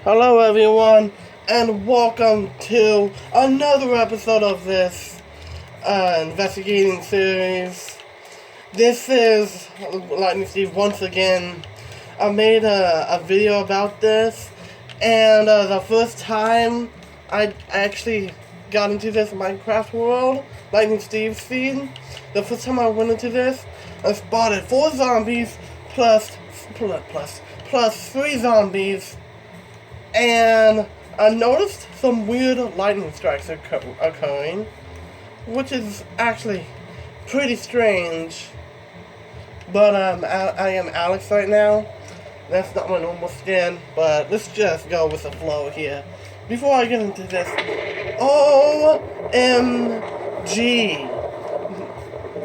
Hello everyone, and welcome to another episode of this investigating series. This is Lightning Steve once again. I made a video about this, and the first time I actually got into this Minecraft world, Lightning Steve's feed, the first time I went into this, I spotted 4 zombies plus 3 zombies, and I noticed some weird lightning strikes occurring, which is actually pretty strange. But I am Alex right now. That's not my normal skin, but let's just go with the flow here. Before I get into this, OMG.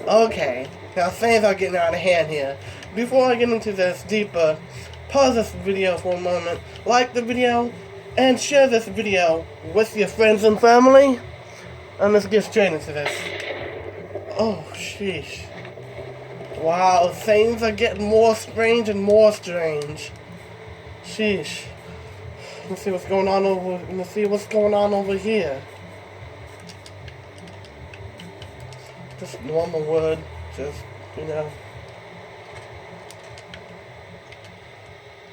Okay, now things are getting out of hand here. Before I get into this deeper, pause this video for a moment, like the video, and share this video with your friends and family. And let's get straight into this. Oh, sheesh. Wow, things are getting more strange and more strange. Sheesh. Let's see what's going on over here. Just normal wood, just,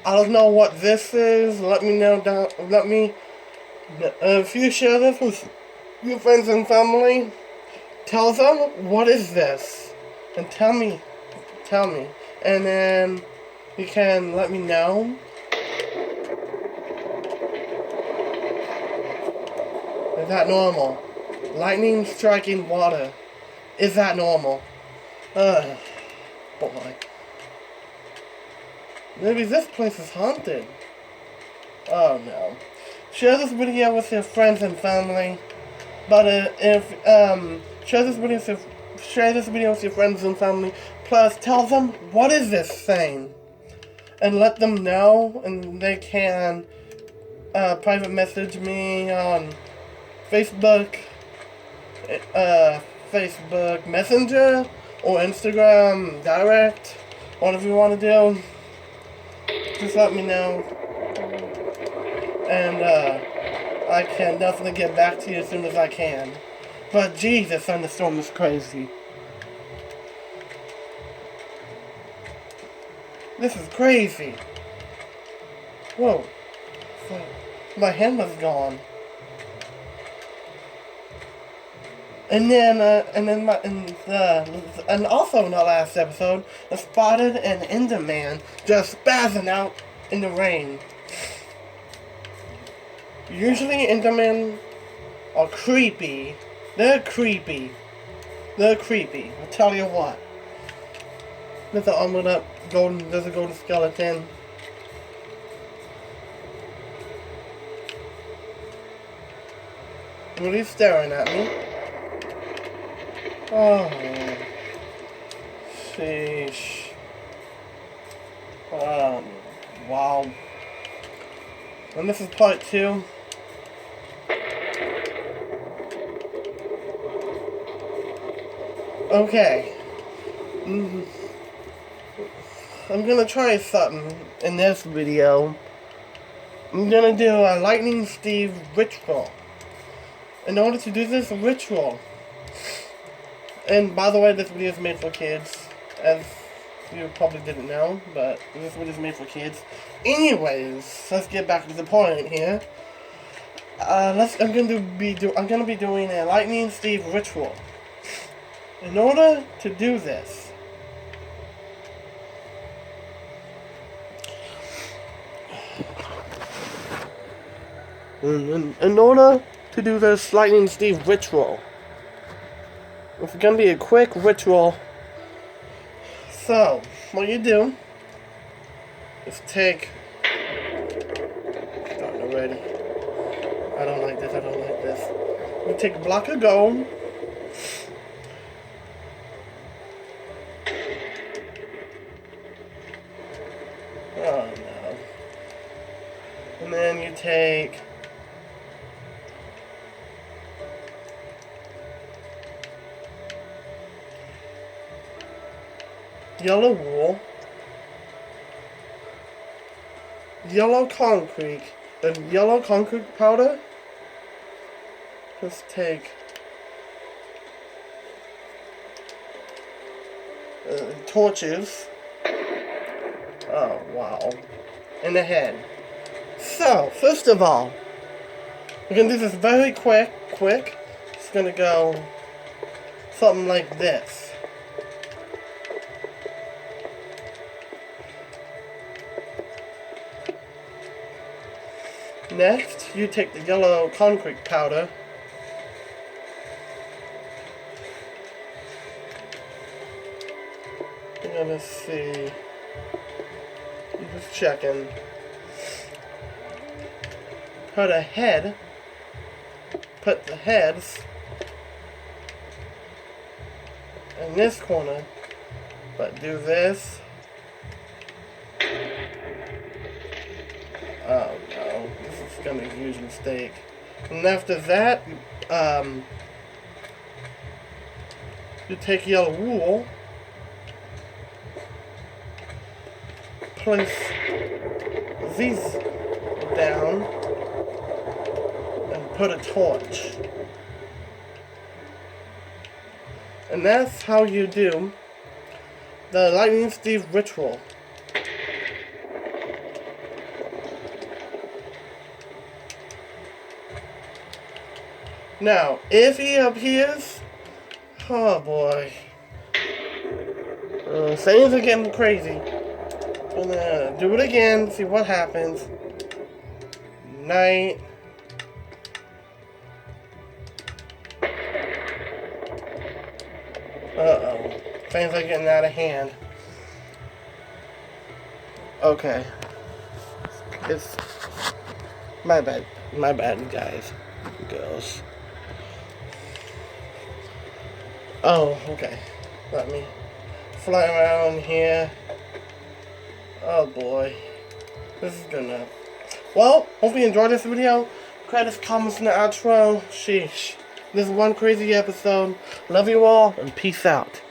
I don't know what this is. Let me know if you share this with your friends and family, tell them what is this, and tell me, and then you can let me know. Is that normal? Lightning striking water. Is that normal? Boy. Maybe this place is haunted. Oh no. Share this video with your friends and family. But share this video with your friends and family. Plus, tell them what is this thing, and let them know, and they can private message me on Facebook, Facebook Messenger, or Instagram Direct, whatever you want to do. Just let me know, and I can definitely get back to you as soon as I can. But Jesus, thunderstorm is crazy. This is crazy. Whoa. My hand was gone. And also in the last episode, I spotted an Enderman just spazzing out in the rain. Usually Endermen are creepy. They're creepy. I'll tell you what. There's a golden skeleton. What are you staring at me? Oh, sheesh. Wow. And this is part 2. Okay. I'm gonna try something in this video. I'm gonna do a Lightning Steve ritual. In order to do this ritual, and by the way, this video is made for kids, as you probably didn't know, but this video is made for kids. Anyways, let's get back to the point here. I'm gonna be doing a Lightning Steve ritual. In order to do this, Lightning Steve ritual, it's gonna be a quick ritual. So, what you do is take. Starting already. I don't like this. You take a block of gold. Oh no. And then you take yellow wool, yellow concrete, the yellow concrete powder. Just take torches. Oh, wow. In the head. So, first of all, we're going to do this very quick. It's going to go something like this. Next, you take the yellow concrete powder. We're gonna see. I'm just checking. Put the heads in this corner, but do this. Oh no, this is gonna be a huge mistake. And after that, you take yellow wool, place these down, and put a torch. And that's how you do the Lightning Steve ritual. Now, if he appears, oh boy, things are getting crazy. Gonna do it again, see what happens. Night. Uh-oh, things are getting out of hand. Okay, it's my bad, guys, girls. Oh, okay. Let me fly around here. Oh boy. This is gonna... Well, hope you enjoyed this video. Credits, comments, and the outro. Sheesh. This is one crazy episode. Love you all, and peace out.